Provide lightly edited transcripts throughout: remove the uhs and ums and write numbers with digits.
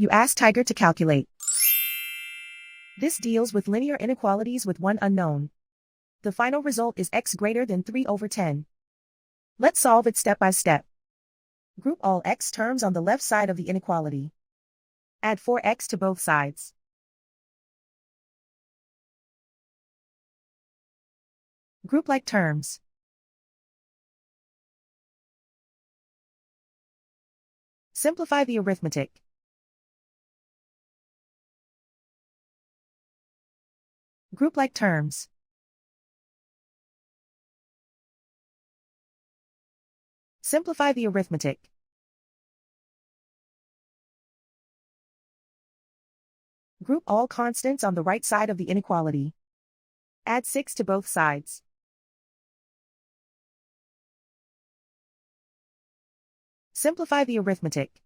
You ask Tiger to calculate. This deals with linear inequalities with one unknown. The final result is x greater than 3 over 10. Let's solve it step by step. Group all x terms on the left side of the inequality. Add 4x to both sides. Group like terms. Simplify the arithmetic. Group like terms. Simplify the arithmetic. Group all constants on the right side of the inequality. Add 6 to both sides. Simplify the arithmetic.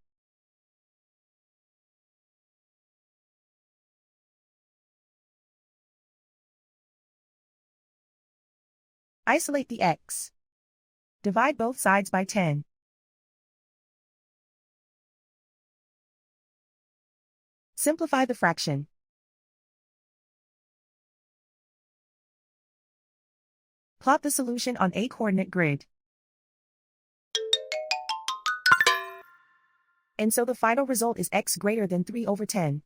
Isolate the x. Divide both sides by 10. Simplify the fraction. Plot the solution on a coordinate grid. And so the final result is x greater than 3 over 10.